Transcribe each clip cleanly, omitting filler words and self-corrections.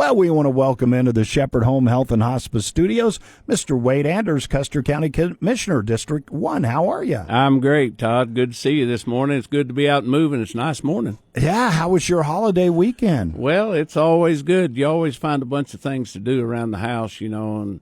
Well, we want to welcome into the Shepherd Home Health and Hospice Studios, Mr. Wade Anders, Custer County Commissioner, District 1. How are you? I'm great, Todd. Good to see you this morning. It's good to be out and moving. It's a nice morning. Yeah, how was your holiday weekend? Well, it's always good. You always find a bunch of things to do around the house, and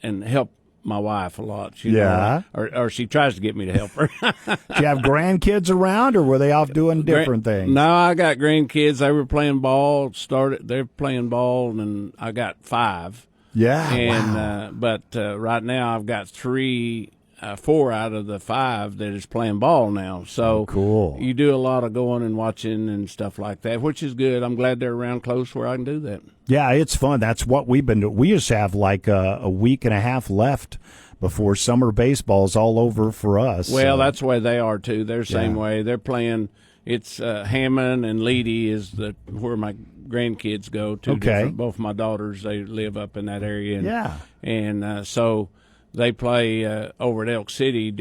help my wife a lot. Yeah. Or she tries to get me to help her. Did you have grandkids around, or were they off doing different things? No, I got grandkids. They were playing ball. They're playing ball, and I got 5. Yeah, and wow. But right now I've got 4 out of the 5 that is playing ball now. So cool. You do a lot of going and watching and stuff like that, which is good. I'm glad they're around close where I can do that. Yeah, it's fun. That's what we've been doing. We just have like a week and a half left before summer baseball's all over for us. Well, that's the way they are too. They're the same way. They're playing. It's Hammond and Leedy is where my grandkids go to. Okay. Both my daughters, they live up in that area. And so they play over at Elk City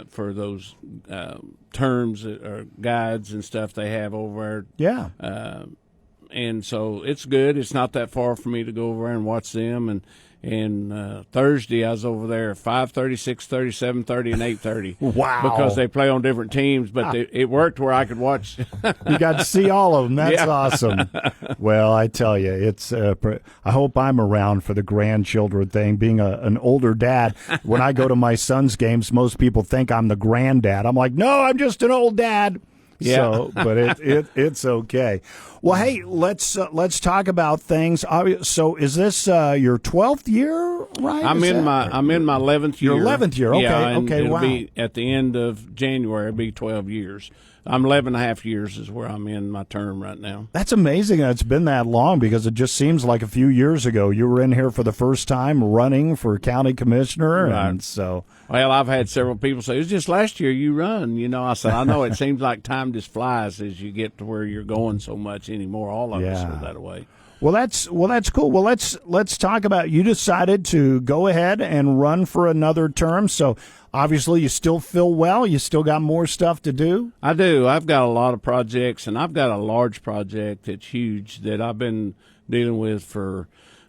for those terms or guides and stuff they have over there. Yeah. And so it's good. It's not that far for me to go over there and watch them. And Thursday I was over there at 5:30, 6:30, 7:30, and 8:30. Wow. Because they play on different teams, but it worked where I could watch. You got to see all of them. That's awesome. Well, I tell you, it's. I hope I'm around for the grandchildren thing. Being an older dad, when I go to my son's games, most people think I'm the granddad. I'm like, no, I'm just an old dad. Yeah. So, but it's okay. Well, hey, let's talk about things. So, is this your 12th year? Right? I'm in my 11th year. Your 11th year. Okay. Yeah, and okay. it'll Wow. be at the end of January. It'll be 12 years. I'm 11 and a half years is where I'm in my term right now. That's amazing that it's been that long, because it just seems like a few years ago you were in here for the first time running for county commissioner. Right. And so, well, I've had several people say, it was just last year you run. I said, I know it seems like time just flies as you get to where you're going so much anymore. All of us are that way. Well, that's cool. Well, let's talk about, you decided to go ahead and run for another term. So obviously you still feel well. You still got more stuff to do. I do. I've got a lot of projects, and I've got a large project that's huge that I've been dealing with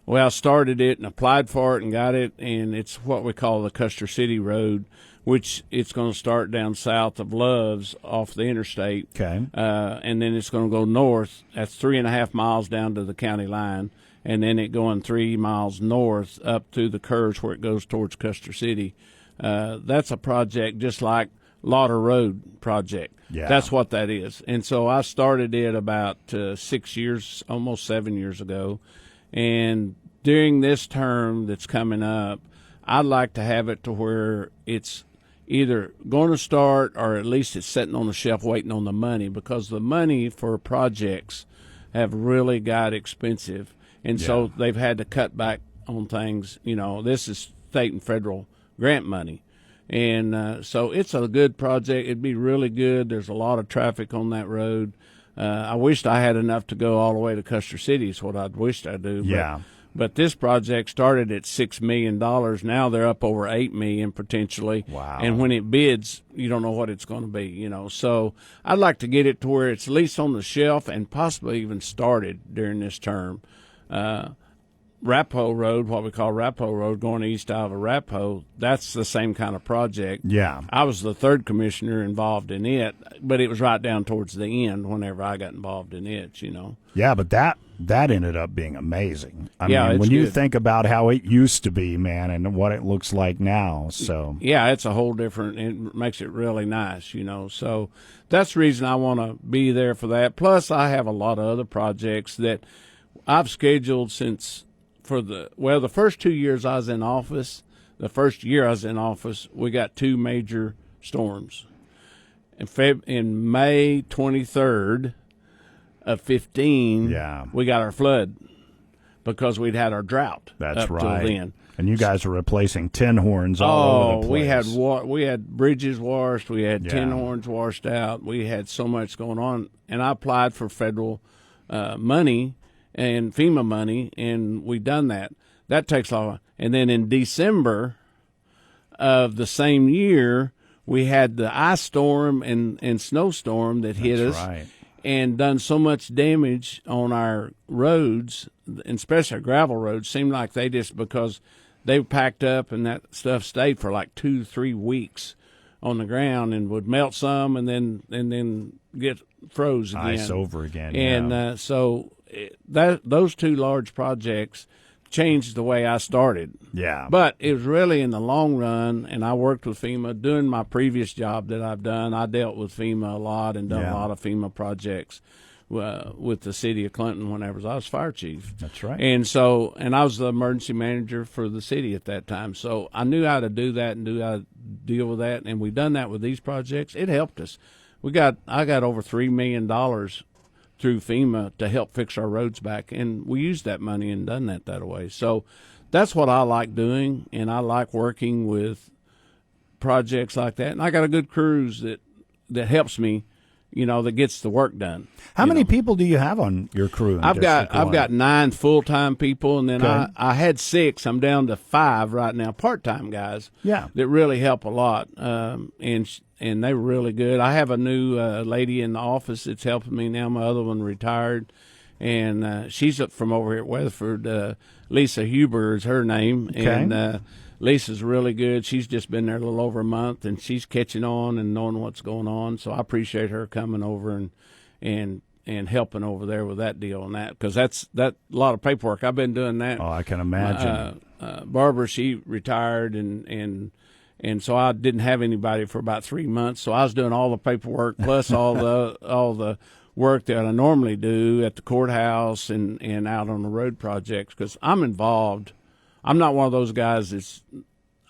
I started it and applied for it and got it, and it's what we call the Custer City Road, which it's going to start down south of Love's off the interstate. Okay. And then it's going to go north. That's 3.5 miles down to the county line, and then it going 3 miles north up through the curves where it goes towards Custer City. That's a project just like Lauder Road project. Yeah. That's what that is. And so I started it about 6 years, almost 7 years ago. And during this term that's coming up, I'd like to have it to where it's either going to start or at least it's sitting on the shelf waiting on the money, because the money for projects have really got expensive. And so they've had to cut back on things. This is state and federal grant money. And so it's a good project. It'd be really good. There's a lot of traffic on that road. I wished I had enough to go all the way to Custer City is what I'd wished I do. Yeah. But this project started at $6 million. Now they're up over $8 million potentially. Wow. And when it bids, you don't know what it's going to be, So I'd like to get it to where it's at least on the shelf and possibly even started during this term. Arapahoe Road, what we call Arapahoe Road, going east out of Arapahoe, that's the same kind of project. Yeah. I was the third commissioner involved in it, but it was right down towards the end whenever I got involved in it, Yeah, but that ended up being amazing. I mean, when you think about how it used to be, man, and what it looks like now, so. Yeah, it's a whole different, it makes it really nice, So that's the reason I want to be there for that. Plus, I have a lot of other projects that I've scheduled since the first 2 years I was in office, we got 2 major storms. In May 23rd of 15, we got our flood because we'd had our drought. That's up right. Till then. And you guys are replacing tin horns all over the place. We had bridges washed, we had tin Yeah. horns washed out, we had so much going on, and I applied for federal money and FEMA money, and we done that. That takes a while. And then in December of the same year, we had the ice storm and snowstorm that hit us. Right. and done so much damage on our roads, and especially our gravel roads. Seemed like they just, because they were packed up and that stuff stayed for like 2-3 weeks on the ground and would melt some and then get froze again. Ice over again. And so those two large projects changed the way I started. Yeah. But it was really in the long run, and I worked with FEMA. Doing my previous job that I've done, I dealt with FEMA a lot and done a lot of FEMA projects with the city of Clinton whenever I was fire chief. That's right. And so, and I was the emergency manager for the city at that time. So I knew how to do that and knew how to deal with that. And we've done that with these projects. It helped us. I got over $3 million through FEMA to help fix our roads back, and we used that money and done that way. So that's what I like doing, and I like working with projects like that. And I got a good crews that helps me, that gets the work done. How many people do you have on your crew? I've got 9 full-time people, and then I had 6. I'm down to 5 right now, part-time guys. Yeah, that really help a lot, and they were really good. I have a new lady in the office that's helping me now. My other one retired, and she's from over here at Weatherford. Lisa Huber is her name, and Lisa's really good. She's just been there a little over a month, and she's catching on and knowing what's going on. So I appreciate her coming over and helping over there with that deal and that, because that's a lot of paperwork. I've been doing that. Oh, I can imagine. Barbara, she retired, and so I didn't have anybody for about 3 months. So I was doing all the paperwork plus all the work that I normally do at the courthouse and out on the road projects, because I'm involved. I'm not one of those guys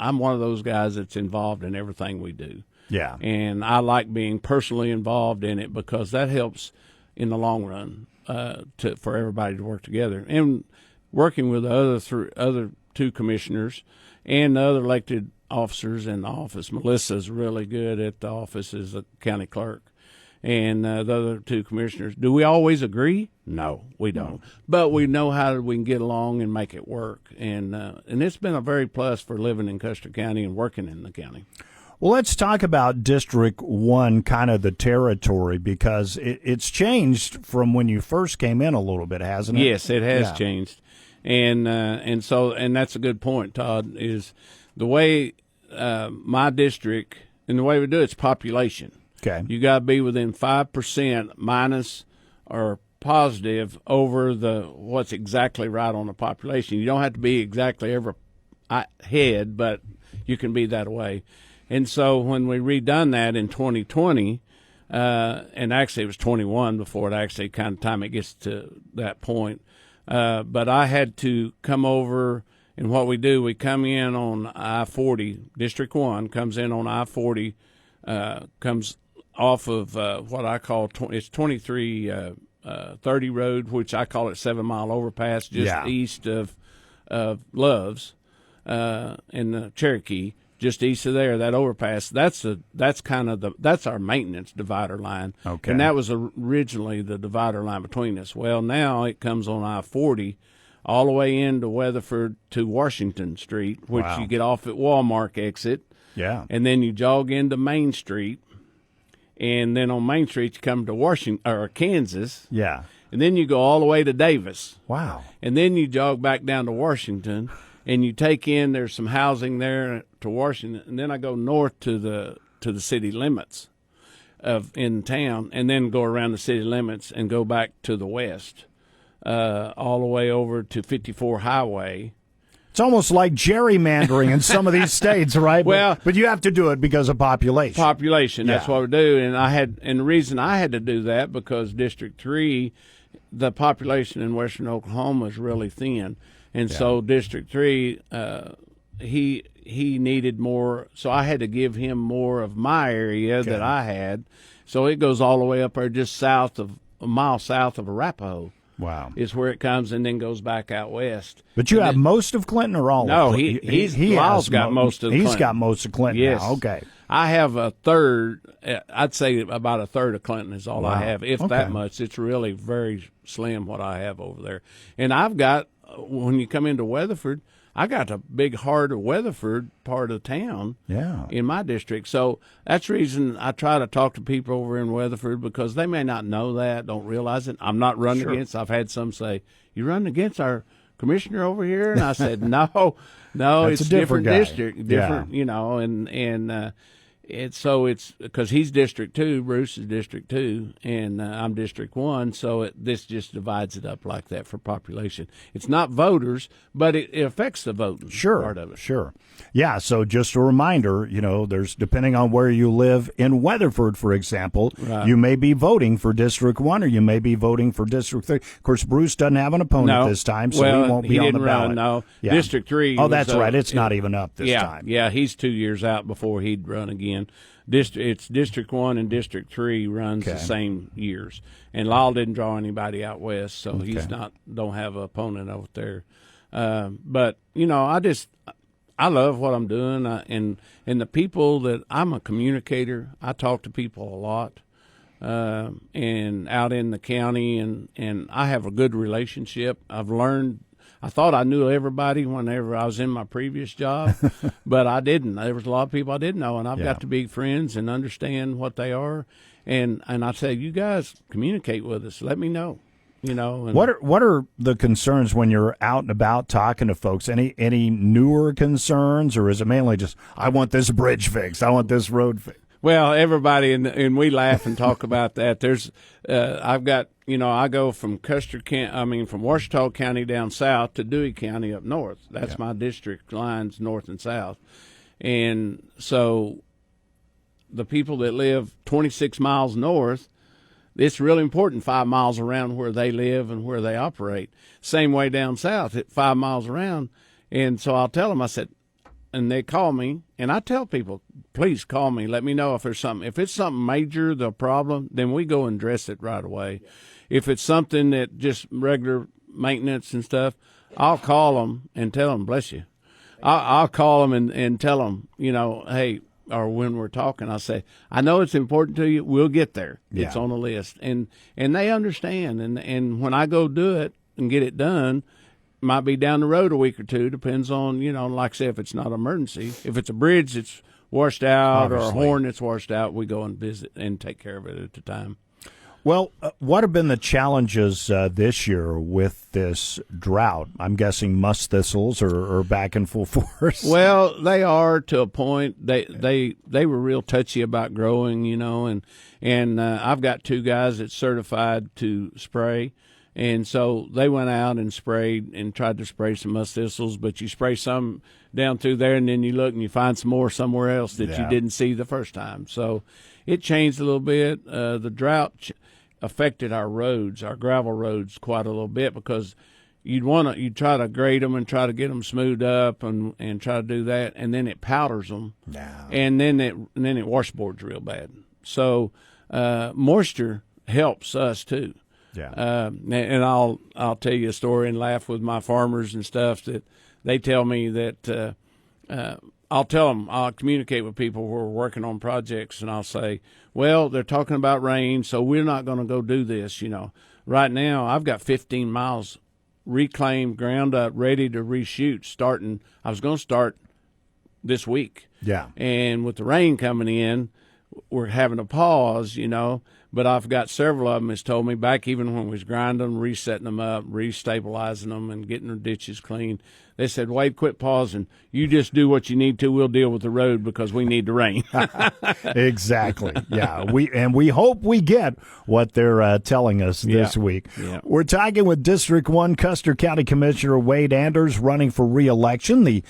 I'm one of those guys that's involved in everything we do. Yeah. And I like being personally involved in it, because that helps in the long run for everybody to work together. And working with the other 2 commissioners and the other elected officers in the office. Melissa's really good at the office as a county clerk. And the other 2 commissioners. Do we always agree? No, we don't. But we know how we can get along and make it work. And it's been a very plus for living in Custer County and working in the county. Well, let's talk about District 1, kind of the territory, because it's changed from when you first came in a little bit, hasn't it? Yes, it has changed. And that's a good point, Todd, is the way my district, and the way we do it's population. Okay. You got to be within 5% minus or positive over what's exactly right on the population. You don't have to be exactly every head, but you can be that way. And so when we redone that in 2020, and actually it was 21 before it actually kind of time it gets to that point, but I had to come over, and what we do, we come in on I-40. District 1 comes in on I-40, comes off of what I call it's 2330 road, which I call it 7 Mile Overpass, just east of Love's in the Cherokee, just east of there. That overpass, that's our maintenance divider line. Okay. And that was originally the divider line between us. Well, now it comes on I-40 all the way into Weatherford to Washington Street, which you get off at Walmart exit. Yeah. And then you jog into Main Street. And then on Main Street, you come to Washington or Kansas. Yeah. And then you go all the way to Davis. Wow. And then you jog back down to Washington, and you take in, there's some housing there to Washington. And then I go north to the city limits in town, and then go around the city limits and go back to the west, all the way over to 54 Highway. It's almost like gerrymandering in some of these states, right? Well, but you have to do it because of population. That's what we do. And the reason I had to do that, because District 3, the population in western Oklahoma is really thin. And so District 3, he needed more, so I had to give him more of my area that I had. So it goes all the way up there just a mile south of Arapahoe. Wow. Is where it comes and then goes back out west. But you have most of Clinton or all no, of Clinton? Lyle's got most of Clinton. He's got most of Clinton yes. now. Okay. I have a third. I'd say about a third of Clinton is all I have, if that much. It's really very slim what I have over there. And I've got when you come into Weatherford, I got a big heart of Weatherford part of town in my district. So that's the reason I try to talk to people over in Weatherford, because they may not know that, don't realize it. I'm not running against. I've had some say, "You running against our commissioner over here?" And I said, no, it's a different district, different, it's because he's District 2, Bruce is District 2, and I'm District 1, so this just divides it up like that for population. It's not voters, but it affects the voting part of it. Sure. Yeah, so just a reminder, there's, depending on where you live in Weatherford, for example, you may be voting for District 1 or you may be voting for District 3. Of course, Bruce doesn't have an opponent this time, so he won't be on the ballot. No, District 3. Oh, that's right. It's not even up this time. Yeah, he's 2 years out before he'd run again. It's District 1 and District 3 runs the same years. And Lyle didn't draw anybody out west, so he's don't have an opponent over there. But, I love what I'm doing, and the people that I'm a communicator. I talk to people a lot, and out in the county, and I have a good relationship. I've learned. I thought I knew everybody whenever I was in my previous job, but I didn't. There was a lot of people I didn't know, and I've got to be friends and understand what they are. And I say, you guys communicate with us. Let me know. And what are the concerns when you're out and about talking to folks? Any newer concerns, or is it mainly just, I want this bridge fixed, I want this road fixed? Well, everybody, and we laugh and talk about that. There's, I've got, I go from from Ouachita County down south to Dewey County up north. That's my district lines, north and south. And so the people that live 26 miles north, it's really important 5 miles around where they live and where they operate. Same way down south, 5 miles around. And so I'll tell them, I said, and they call me, and I tell people, please call me. Let me know if there's something. If it's something major, the problem, then we go and address it right away. Yeah. If it's something that just regular maintenance and stuff, I'll call them and tell them, bless you. I'll call them and tell them, hey, or when we're talking, I say, I know it's important to you. We'll get there. Yeah. It's on the list. And they understand. And when I go do it and get it done, might be down the road a week or two, depends on, like I say, if it's not an emergency. If it's a bridge that's washed out or a horn that's washed out, we go and visit and take care of it at the time. Well, what have been the challenges this year with this drought? I'm guessing musk thistles are back in full force. Well, they are to a point. They were real touchy about growing, and I've got 2 guys that's certified to spray. And so they went out and sprayed and tried to spray some musk thistles, but you spray some down through there, and then you look and you find some more somewhere else that you didn't see the first time. So it changed a little bit. The drought affected our roads, our gravel roads, quite a little bit, because you'd try to grade them and try to get them smoothed up and try to do that, and then it powders them, and then it washboards real bad. So moisture helps us too. Yeah. And I'll tell you a story and laugh with my farmers and stuff that they tell me that I'll tell them, I'll communicate with people who are working on projects, and I'll say, well, they're talking about rain, so we're not going to go do this. Right now I've got 15 miles reclaimed, ground up, ready to reshoot. I was going to start this week. Yeah. And with the rain coming in, we're having a pause, but I've got several of them that's told me back even when we was grinding them, resetting them up, restabilizing them, and getting their ditches clean, they said, Wade, quit pausing. You just do what you need to. We'll deal with the road because we need the rain. Exactly. Yeah. We hope we get what they're telling us this week. Yeah. We're talking with District 1 Custer County Commissioner Wade Anders, running for re-election. The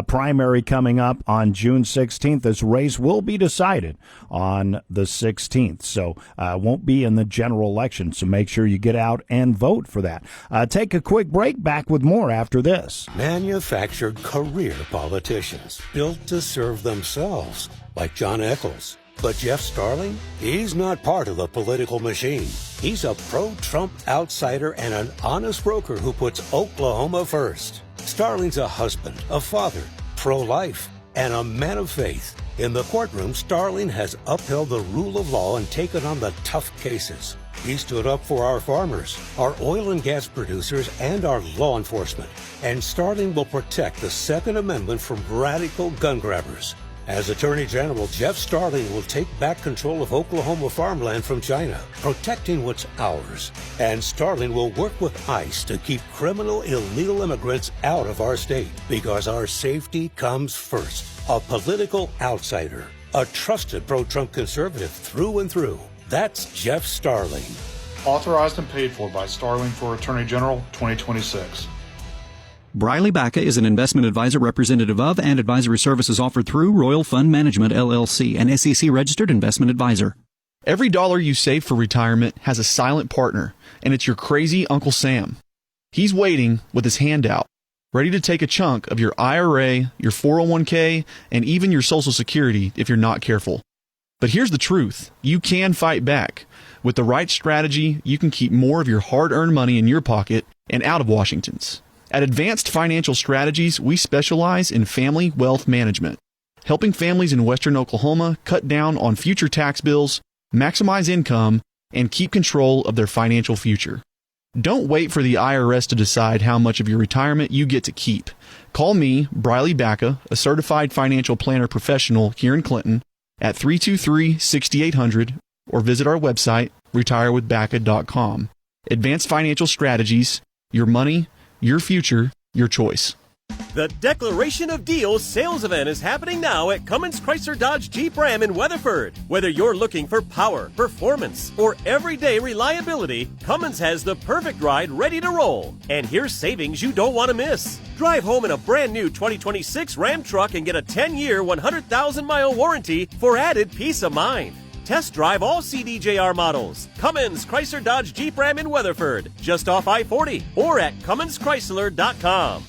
primary coming up on June 16th. This race will be decided on the 16th. So won't be in the general election. So make sure you get out and vote for that. Take a quick break. Back with more after this. Manufactured career politicians built to serve themselves, like John Eccles. But Jeff Starling, he's not part of the political machine. He's a pro-Trump outsider and an honest broker who puts Oklahoma first. Starling's a husband, a father, pro-life, and a man of faith. In the courtroom, Starling has upheld the rule of law and taken on the tough cases. He stood up for our farmers, our oil and gas producers, and our law enforcement. And Starling will protect the Second Amendment from radical gun grabbers. As Attorney General, Jeff Starling will take back control of Oklahoma farmland from China, protecting what's ours. And Starling will work with ICE to keep criminal illegal immigrants out of our state, because our safety comes first. A political outsider, a trusted pro-Trump conservative through and through. That's Jeff Starling. Authorized and paid for by Starling for Attorney General 2026. Briley Baca is an investment advisor representative of and advisory services offered through Royal Fund Management, LLC, an SEC-registered investment advisor. Every dollar you save for retirement has a silent partner, and it's your crazy Uncle Sam. He's waiting with his hand out, ready to take a chunk of your IRA, your 401k, and even your Social Security if you're not careful. But here's the truth. You can fight back. With the right strategy, you can keep more of your hard-earned money in your pocket and out of Washington's. At Advanced Financial Strategies, we specialize in family wealth management, helping families in western Oklahoma cut down on future tax bills, maximize income, and keep control of their financial future. Don't wait for the IRS to decide how much of your retirement you get to keep. Call me, Briley Baca, a certified financial planner professional here in Clinton, at 323-6800, or visit our website, retirewithbaca.com. Advanced Financial Strategies, your money, your future, your choice. The Declaration of Deals sales event is happening now at Cummins Chrysler Dodge Jeep Ram in Weatherford. Whether you're looking for power, performance, or everyday reliability, Cummins has the perfect ride ready to roll. And here's savings you don't want to miss. Drive home in a brand new 2026 Ram truck and get a 10-year, 100,000-mile warranty for added peace of mind. Test drive all CDJR models. Cummins Chrysler Dodge Jeep Ram in Weatherford, just off I-40, or at CumminsChrysler.com.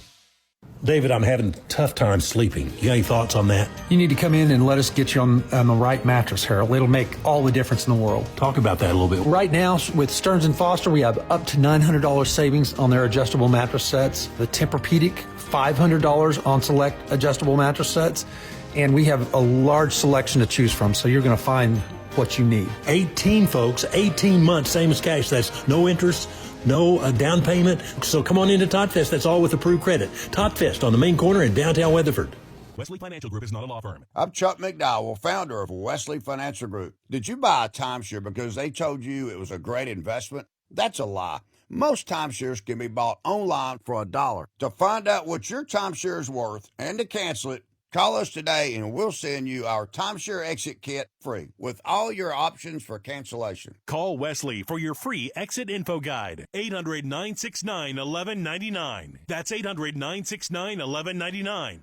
David, I'm having a tough time sleeping. You got any thoughts on that? You need to come in and let us get you on the right mattress, Harold. It'll make all the difference in the world. Talk about that a little bit. Right now, with Stearns & Foster, we have up to $900 savings on their adjustable mattress sets. The Tempur-Pedic, $500 on select adjustable mattress sets. And we have a large selection to choose from, so you're going to find what you need. 18, folks, 18 months, same as cash. That's no interest, no down payment. So come on into Todd Fest. That's all with approved credit. Todd Fest on the main corner in downtown Weatherford. Wesley Financial Group is not a law firm. I'm Chuck McDowell, founder of Wesley Financial Group. Did you buy a timeshare because they told you it was a great investment? That's a lie. Most timeshares can be bought online for $1. To find out what your timeshare is worth and to cancel it, call us today and we'll send you our timeshare exit kit free with all your options for cancellation. Call Wesley for your free exit info guide. 800-969-1199. That's 800-969-1199.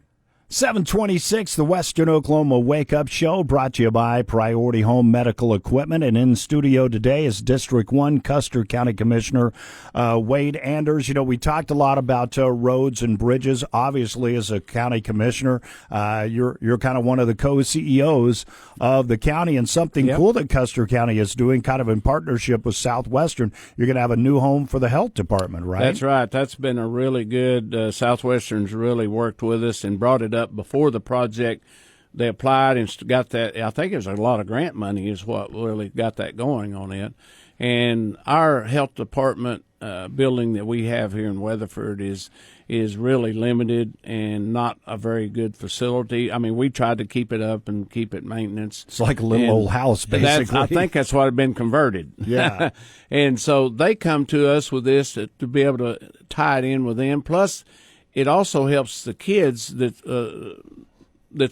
726, the Western Oklahoma Wake Up Show, brought to you by Priority Home Medical Equipment. And in studio today is District 1 Custer County Commissioner Wade Anders. You know, we talked a lot about roads and bridges. Obviously, as a county commissioner, you're kind of one of the co-CEOs of the county. And something cool that Custer County is doing, kind of in partnership with Southwestern, you're going to have a new home for the health department, right? That's right. That's been a really good, Southwestern's really worked with us and brought it up before the project. They applied and got that. I think it was a lot of grant money is what really got that going on it. And our health department building that we have here in Weatherford is really limited and not a very good facility. I mean, we tried to keep it up and keep it maintenance. It's like a little old house, basically. I think that's what had been converted. Yeah. And so they come to us with this to be able to tie it in with them. Plus, it also helps the kids that's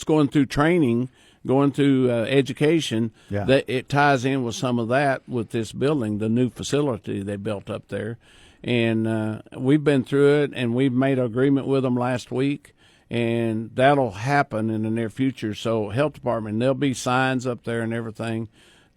going through training, going through education. Yeah. That it ties in with some of that with this building, the new facility they built up there. And we've been through it, and we've made an agreement with them last week, and that'll happen in the near future. So health department, there'll be signs up there and everything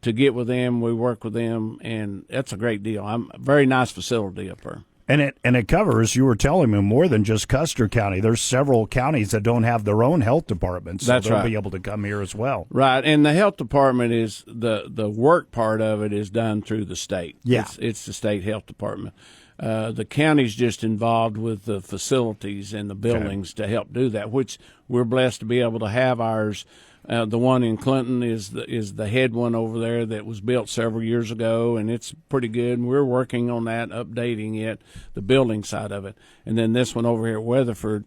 to get with them. We work with them, and that's a great deal. A very nice facility up there. And it covers, you were telling me, more than just Custer County. There's several counties that don't have their own health departments, so That's they'll right. be able to come here as well. Right, and the health department is the work part of it is done through the state. Yeah. It's the state health department. The county's just involved with the facilities and the buildings to help do that, which we're blessed to be able to have ours. The one in Clinton is the head one over there that was built several years ago, and it's pretty good. And we're working on that, updating it, the building side of it. And then this one over here at Weatherford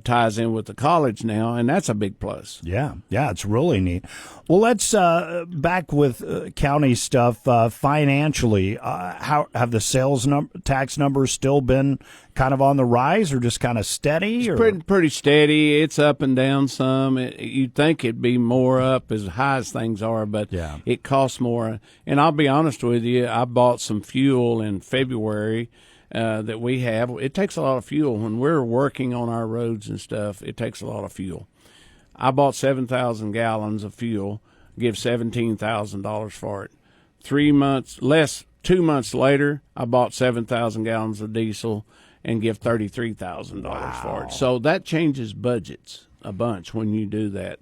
ties in with the college now, and that's a big plus. Yeah, it's really neat. Well, let's back with county stuff. Financially, how have the sales tax numbers still been kind of on the rise, or just kind of steady? It's pretty steady. It's up and down some. You'd think it'd be more up as high as things are, but it costs more. And I'll be honest with you, I bought some fuel in February that we have. It takes a lot of fuel. When we're working on our roads and stuff, it takes a lot of fuel. I bought 7,000 gallons of fuel, give $17,000 for it. 2 months later, I bought 7,000 gallons of diesel and give $33,000 for it. So that changes budgets a bunch when you do that.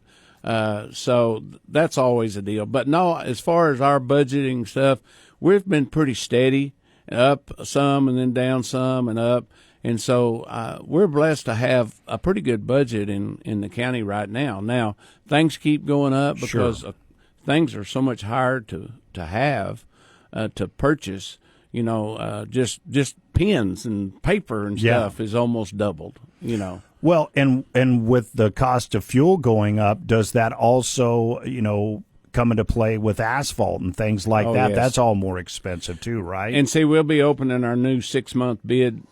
So that's always a deal. But no, as far as our budgeting stuff, we've been pretty steady, up some and then down some and up. And so we're blessed to have a pretty good budget in the county right now. Now, things keep going up because things are so much higher to have, to purchase. Just pens and paper and stuff is almost doubled, Well, and with the cost of fuel going up, does that also, come into play with asphalt and things like that? Yes. That's all more expensive too, right? And see, we'll be opening our new 6-month bid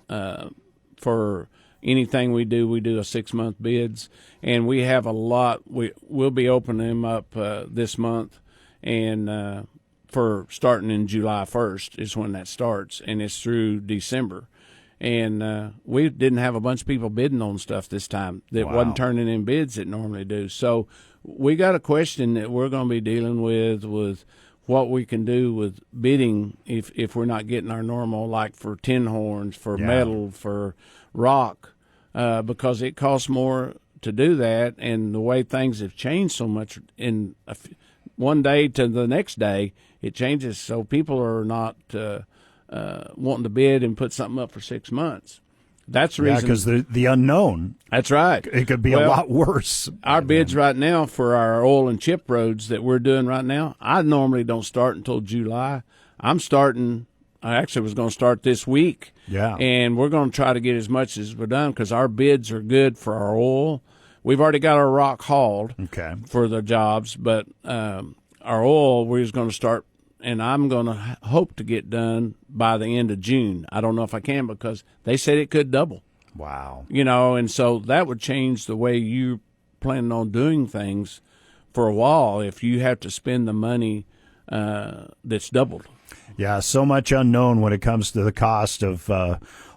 for anything we do. We do a 6-month bids, and we have a lot. We'll be opening them up this month, and for starting in July 1st is when that starts, and it's through December. And we didn't have a bunch of people bidding on stuff this time that wasn't turning in bids that normally do. So we got a question that we're going to be dealing with what we can do with bidding if we're not getting our normal, like for tin horns, for metal, for rock, because it costs more to do that. And the way things have changed so much in one day to the next day, it changes. So people are not wanting to bid and put something up for 6 months. That's the reason. Because the unknown. That's right. It could be a lot worse. Our bids right now for our oil and chip roads that we're doing right now, I normally don't start until July. I actually was going to start this week. Yeah. And we're going to try to get as much as we're done because our bids are good for our oil. We've already got our rock hauled for the jobs, but our oil, we're just going to start, and I'm going to hope to get done by the end of June. I don't know if I can because they said it could double. Wow. And so that would change the way you planning on doing things for a while if you have to spend the money that's doubled. Yeah, so much unknown when it comes to the cost of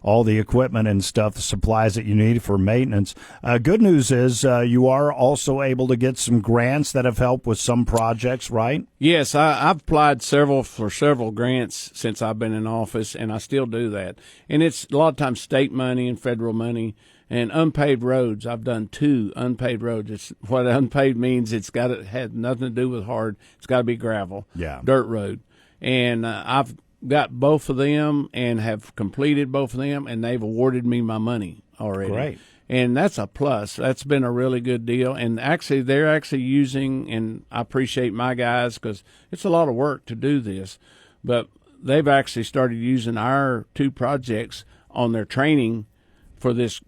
all the equipment and stuff, the supplies that you need for maintenance. Good news is you are also able to get some grants that have helped with some projects, right? Yes, I've applied for several grants since I've been in office, and I still do that. And it's a lot of times state money and federal money. And unpaved roads, I've done 2 unpaved roads. What unpaved means, had nothing to do with hard. It's got to be gravel, dirt road. And I've got both of them and have completed both of them, and they've awarded me my money already. Great. And that's a plus. That's been a really good deal. And actually, they're actually using, and I appreciate my guys because it's a lot of work to do this, but they've actually started using our 2 projects on their training for this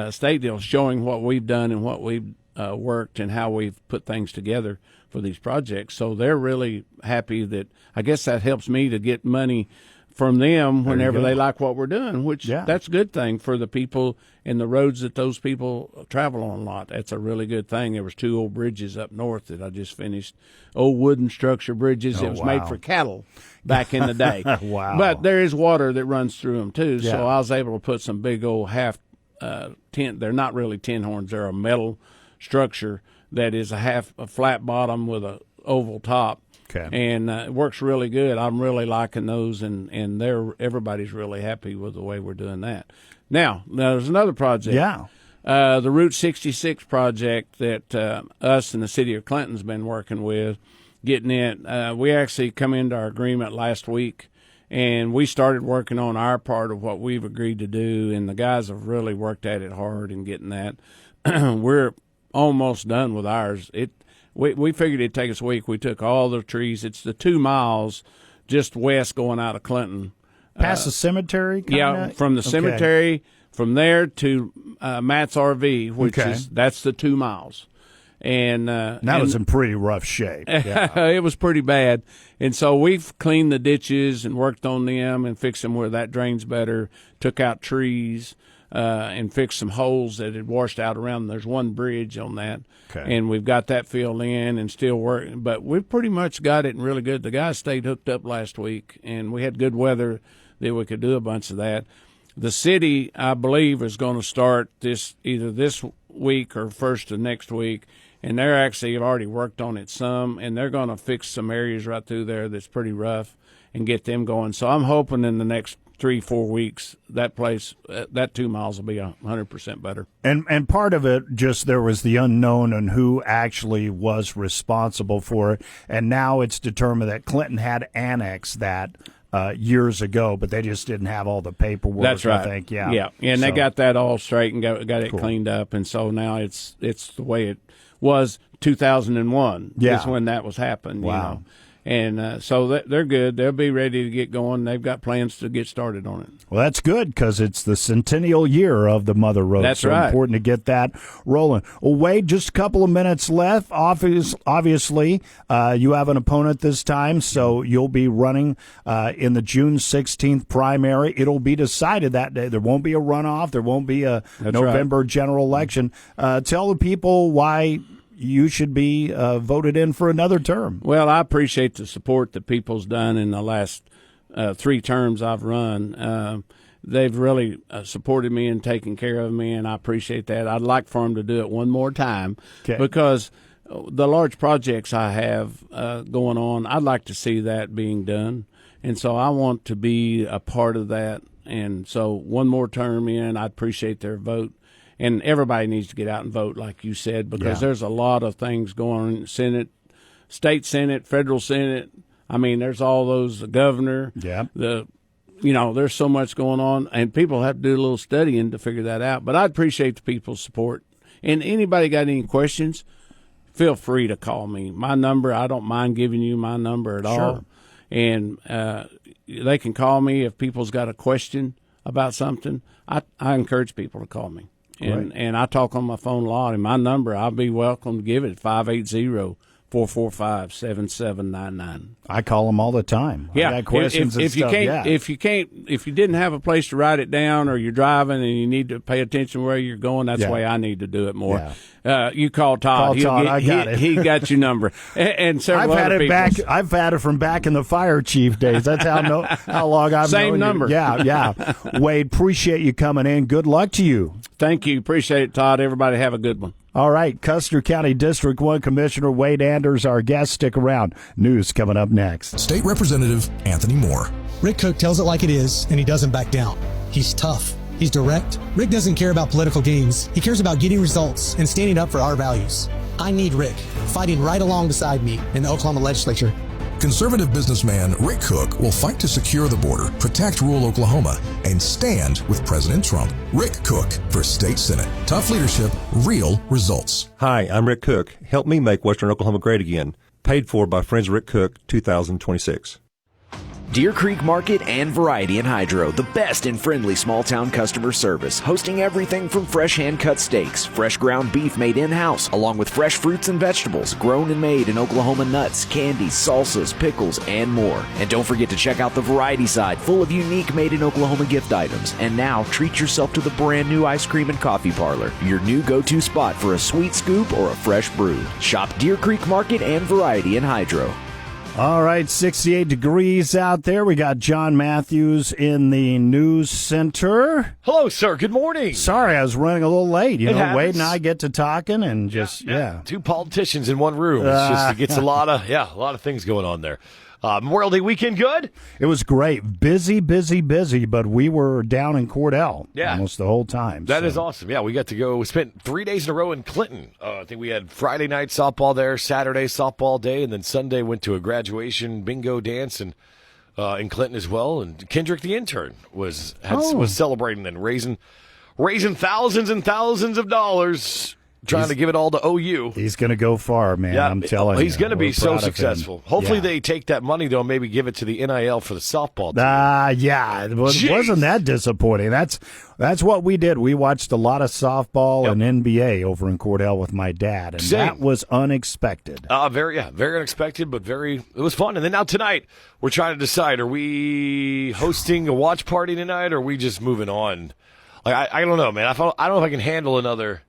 state deal, showing what we've done and what we've worked and how we've put things together for these projects. So they're really happy that, I guess that helps me to get money from them whenever they like what we're doing, which that's a good thing for the people and the roads that those people travel on a lot. That's a really good thing. There was 2 old bridges up north that I just finished, old wooden structure bridges. It was made for cattle back in the day. Wow. But there is water that runs through them too. So I was able to put some big old half tin. They're not really tin horns. They're a metal structure that is a flat bottom with a oval top. Okay. And it works really good. I'm really liking those, and everybody's really happy with the way we're doing that. Now there's another project. Yeah. The Route 66 project that us and the city of Clinton's been working with, getting it. We actually come into our agreement last week, And we started working on our part of what we've agreed to do, and the guys have really worked at it hard in getting that. We're almost done with ours. We figured it'd take us a week. We took all the trees. It's the 2 miles just west going out of Clinton. Past the cemetery? Yeah, from the cemetery, from there to Matt's RV, which that's the 2 miles. And that was in pretty rough shape. Yeah. It was pretty bad. And so we've cleaned the ditches and worked on them and fixed them where that drains better, took out trees, and fixed some holes that had washed out around. There's one bridge on that. Okay. And we've got that filled in and still working. But we've pretty much got it really good. The guys stayed hooked up last week, and we had good weather that we could do a bunch of that. The city, I believe, is going to start either this week or first of next week. And they're actually have already worked on it some, and they're going to fix some areas right through there that's pretty rough and get them going. So I'm hoping in the next 3-4 weeks that place, that 2 miles will be 100% better. And part of it, just there was the unknown on who actually was responsible for it, and now it's determined that Clinton had annexed that years ago, but they just didn't have all the paperwork. That's right. I think, yeah, and they got that all straight and got it cleaned up, and so now it's the way it was. 2001 is when that was happening. Wow. You know? And so they're good. They'll be ready to get going. They've got plans to get started on it. Well, that's good because it's the centennial year of the Mother Road. That's so right. Important to get that rolling. Well, Wade, just a couple of minutes left. Obviously, you have an opponent this time, so you'll be running in the June 16th primary. It'll be decided that day. There won't be a runoff. There won't be a November general election. Tell the people why you should be voted in for another term. Well, I appreciate the support that people's done in the last 3 terms I've run. They've really supported me and taken care of me, and I appreciate that. I'd like for them to do it one more time because the large projects I have going on, I'd like to see that being done. And so I want to be a part of that. And so one more term in, I'd appreciate their vote. And everybody needs to get out and vote, like you said, because there's a lot of things going on. Senate, state Senate, federal Senate. I mean, there's all those, the governor. Yeah. There's so much going on, and people have to do a little studying to figure that out. But I appreciate the people's support. And anybody got any questions, feel free to call me. My number, I don't mind giving you my number at all. And they can call me if people's got a question about something. I encourage people to call me. And I talk on my phone a lot, and my number, I'll be welcome to give it, 580-445-7799. I call them all the time. Yeah, I got questions if you didn't have a place to write it down, or you're driving and you need to pay attention where you're going, that's the way I need to do it more. You call Todd. I got it. He got your number. And several other people. I've had it from back in the fire chief days. That's how long I've known Same number. You. Yeah. Wade, appreciate you coming in. Good luck to you. Thank you. Appreciate it, Todd. Everybody have a good one. All right, Custer County District 1 Commissioner Wade Anders, our guest. Stick around. News coming up next. State Representative Anthony Moore. Rick Cook tells it like it is, and he doesn't back down. He's tough. He's direct. Rick doesn't care about political games. He cares about getting results and standing up for our values. I need Rick, fighting right along beside me in the Oklahoma legislature. Conservative businessman Rick Cook will fight to secure the border, protect rural Oklahoma, and stand with President Trump. Rick Cook for State Senate. Tough leadership, real results. Hi, I'm Rick Cook. Help me make Western Oklahoma great again. Paid for by Friends of Rick Cook, 2026. Deer Creek Market and Variety in Hydro, the best in friendly small-town customer service, hosting everything from fresh hand-cut steaks, fresh ground beef made in-house, along with fresh fruits and vegetables, grown and made in Oklahoma nuts, candies, salsas, pickles, and more. And don't forget to check out the Variety side, full of unique made-in-Oklahoma gift items. And now, treat yourself to the brand-new ice cream and coffee parlor, your new go-to spot for a sweet scoop or a fresh brew. Shop Deer Creek Market and Variety in Hydro. All right, 68 degrees out there. We got John Matthews in the news center. Hello, sir. Good morning. Sorry, I was running a little late. Happens. Wade and I get to talking and just, Two politicians in one room. It gets a lot of things going on there. Memorial Day weekend, good? It was great. Busy, but we were down in Cordell almost the whole time. That is awesome. Yeah, we got to go. We spent 3 days in a row in Clinton. I think we had Friday night softball there, Saturday softball day, and then Sunday went to a graduation bingo dance. And in Clinton as well. And Kendrick, the intern, was celebrating and raising thousands and thousands of dollars, trying to give it all to OU. He's going to go far, man. I'm telling you. He's going to be so successful. Hopefully Yeah. they take that money, though, and maybe give it to the NIL for the softball team. Yeah. Wasn't that disappointing? That's what we did. We watched a lot of softball and NBA over in Cordell with my dad, and that was unexpected. Very unexpected, but it was fun. And then now tonight, we're trying to decide, are we hosting a watch party tonight, or are we just moving on? Like, I don't know, man. I don't know if I can handle another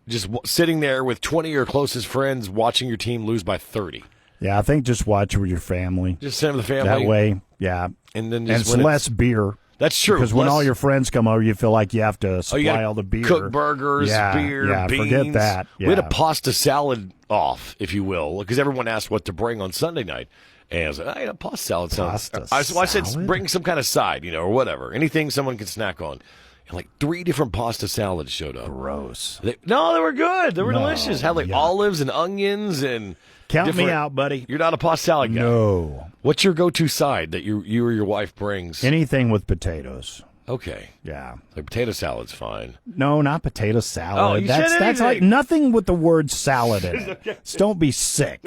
just sitting there with 20 of your closest friends watching your team lose by 30. Yeah, I think just watch with your family. Just sit with the family. That way, yeah. And then it's less beer. That's true. Because when all your friends come over, you feel like you have to supply all the beer. Cook burgers, beer, beans. Forget that. Yeah. We had a pasta salad off, if you will, because everyone asked what to bring on Sunday night. And I was like, a pasta salad sounds. So I said, bring some kind of side, or whatever. Anything someone can snack on. And like 3 different pasta salads showed up. Gross. They were good. They were delicious. Had olives and onions and. Count me out, buddy. You're not a pasta salad guy. No. What's your go-to side that you or your wife brings? Anything with potatoes. Okay. Yeah. Like potato salad's fine. No, not potato salad. Oh, you said that's like anything. nothing with the word salad in it. Okay. Just don't be sick.